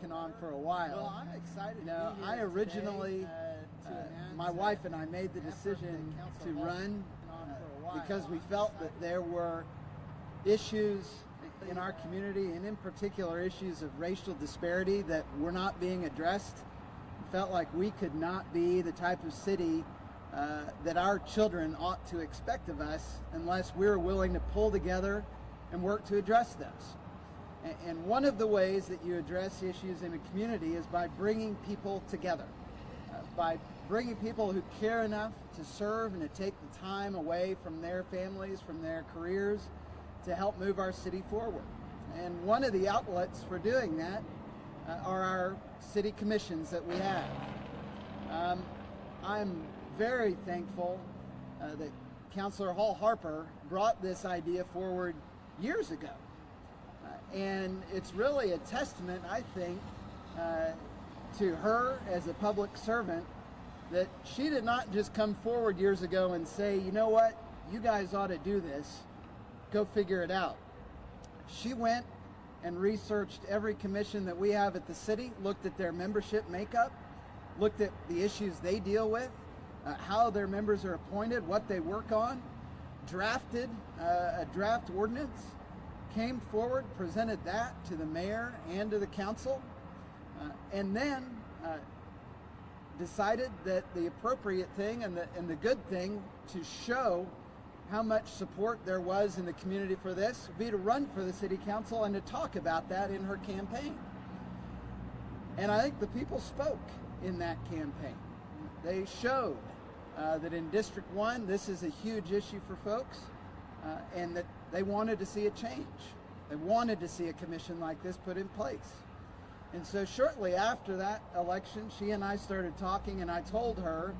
working on for a while. Well, I'm excited. I originally, my wife and I made the decision to run because we felt that there were issues in our community, and in particular issues of racial disparity, that were not being addressed. Felt like we could not be the type of city that our children ought to expect of us unless we're willing to pull together and work to address those. And one of the ways that you address issues in a community is by bringing people together, by bringing people who care enough to serve and to take the time away from their families, from their careers, to help move our city forward. And one of the outlets for doing that are our city commissions that we have. I'm very thankful that Councilor Harper brought this idea forward years ago. And it's really a testament, I think, to her as a public servant, that she did not just come forward years ago and say, you know what, you guys ought to do this, go figure it out. She went and researched every commission that we have at the city, looked at their membership makeup, looked at the issues they deal with, how their members are appointed, what they work on, drafted a draft ordinance, came forward, presented that to the mayor and to the council, and then decided that the appropriate thing and the good thing to show how much support there was in the community for this would be to run for the city council and to talk about that in her campaign. And I think the people spoke in that campaign. They showed that in District 1 this is a huge issue for folks, and that they wanted to see a change. They wanted to see a commission like this put in place. And so shortly after that election, she and I started talking, and I told her,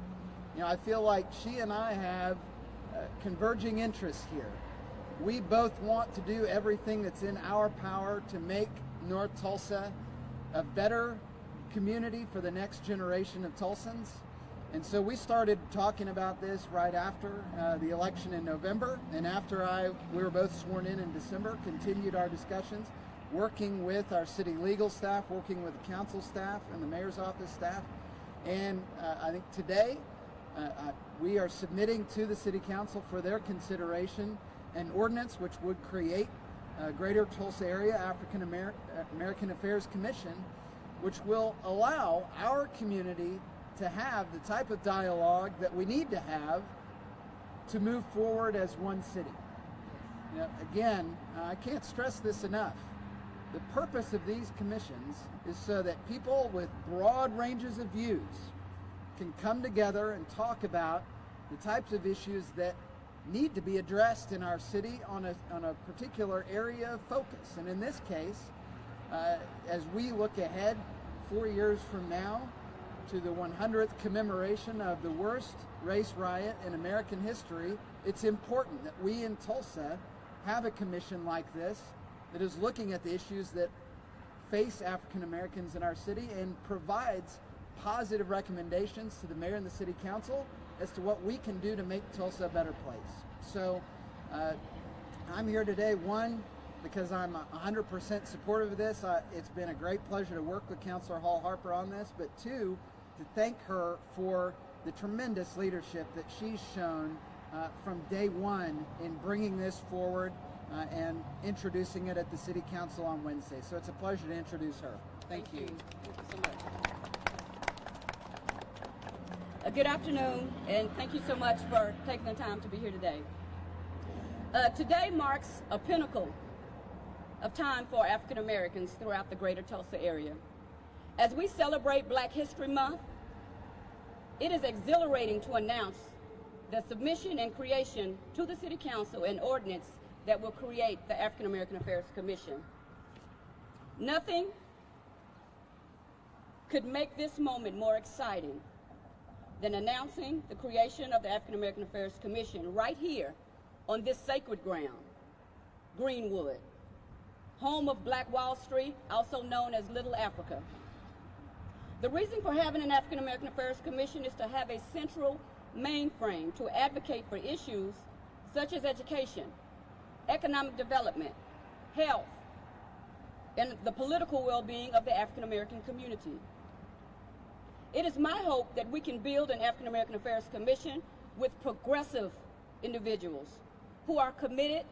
I feel like she and I have converging interests here. We both want to do everything that's in our power to make North Tulsa a better community for the next generation of Tulsans. And so we started talking about this right after the election in November, and after we were both sworn in December, continued our discussions, working with our city legal staff, working with the council staff and the mayor's office staff. And I think today we are submitting to the city council for their consideration an ordinance which would create a Greater Tulsa Area African American Affairs Commission, which will allow our community to have the type of dialogue that we need to have to move forward as one city. Again, I can't stress this enough. The purpose of these commissions is so that people with broad ranges of views can come together and talk about the types of issues that need to be addressed in our city on a particular area of focus. And in this case, as we look ahead 4 years from now to the 100th commemoration of the worst race riot in American history, it's important that we in Tulsa have a commission like this that is looking at the issues that face African Americans in our city and provides positive recommendations to the mayor and the city council as to what we can do to make Tulsa a better place. So I'm here today, one, because I'm 100% supportive of this. It's been a great pleasure to work with Councilor Harper on this, but two, to thank her for the tremendous leadership that she's shown from day one in bringing this forward and introducing it at the City Council on Wednesday. So it's a pleasure to introduce her. Thank you. Thank you so much. Good afternoon, and thank you so much for taking the time to be here today. Today marks a pinnacle of time for African Americans throughout the Greater Tulsa area. As we celebrate Black History Month, it is exhilarating to announce the submission and creation to the City Council an ordinance that will create the African American Affairs Commission. Nothing could make this moment more exciting than announcing the creation of the African American Affairs Commission right here on this sacred ground, Greenwood, home of Black Wall Street, also known as Little Africa. The reason for having an African American Affairs Commission is to have a central mainframe to advocate for issues such as education, economic development, health, and the political well-being of the African American community. It is my hope that we can build an African American Affairs Commission with progressive individuals who are committed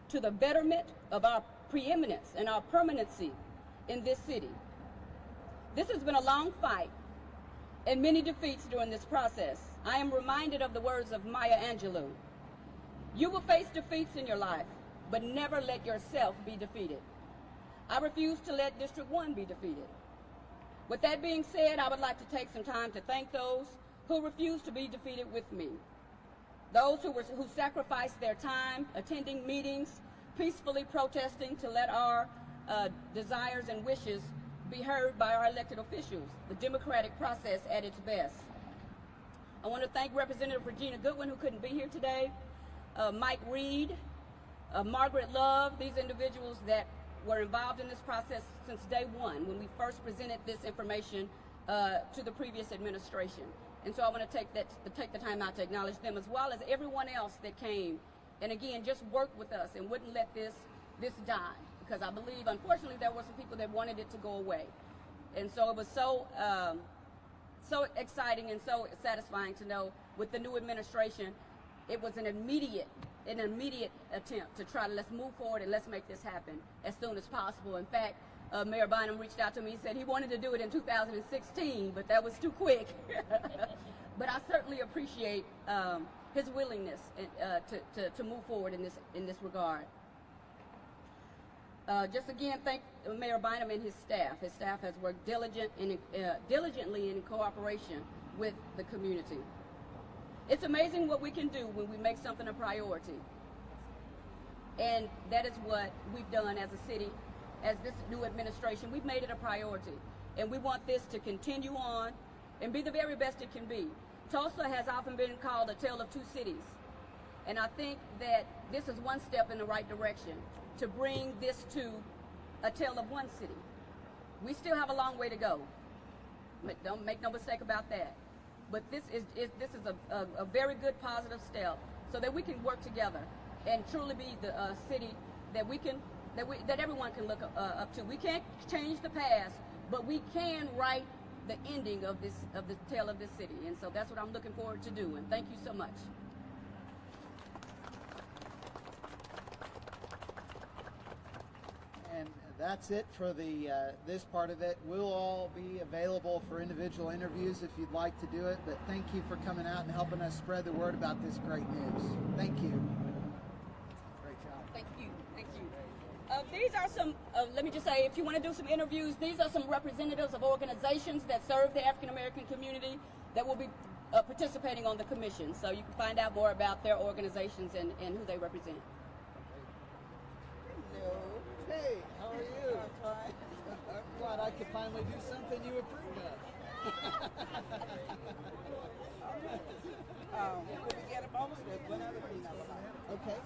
to the betterment of our preeminence and our permanency in this city. This has been a long fight and many defeats during this process. I am reminded of the words of Maya Angelou. You will face defeats in your life, but never let yourself be defeated. I refuse to let District 1 be defeated. With that being said, I would like to take some time to thank those who refused to be defeated with me. Those who sacrificed their time attending meetings, peacefully protesting to let our desires and wishes be heard by our elected officials, the democratic process at its best. I want to thank Representative Regina Goodwin, who couldn't be here today, Mike Reed, Margaret Love, these individuals that were involved in this process since day one when we first presented this information to the previous administration. And so I want to take the time out to acknowledge them, as well as everyone else that came and again just worked with us and wouldn't let this die, because I believe unfortunately there were some people that wanted it to go away. And so it was so exciting and so satisfying to know with the new administration it was an immediate attempt to try to let's move forward and let's make this happen as soon as possible. In fact, Mayor Bynum reached out to me and said he wanted to do it in 2016, but that was too quick. But I certainly appreciate his willingness to move forward in this regard. Just again, thank Mayor Bynum and his staff. His staff has worked diligently in cooperation with the community. It's amazing what we can do when we make something a priority. And that is what we've done as a city, as this new administration. We've made it a priority. And we want this to continue on and be the very best it can be. Tulsa has often been called a tale of two cities. And I think that this is one step in the right direction to bring this to a tale of one city. We still have a long way to go. Don't make no mistake about that. But this is a very good positive step so that we can work together and truly be the city that that everyone can look up to. We can't change the past, but we can write the ending of the tale of this city. And so that's what I'm looking forward to doing. Thank you so much. And that's it for this part of it. We'll all be available for individual interviews if you'd like to do it, but thank you for coming out and helping us spread the word about this great news. Thank you. Great job. Thank you. Thank you. These are some, let me just say, if you want to do some interviews, these are some representatives of organizations that serve the African American community that will be participating on the commission. So you can find out more about their organizations and who they represent. Hello. Hey, how are you? I'm fine. I'm glad I could finally do something you approve of. We get a bonus with one other thing I would like. Okay.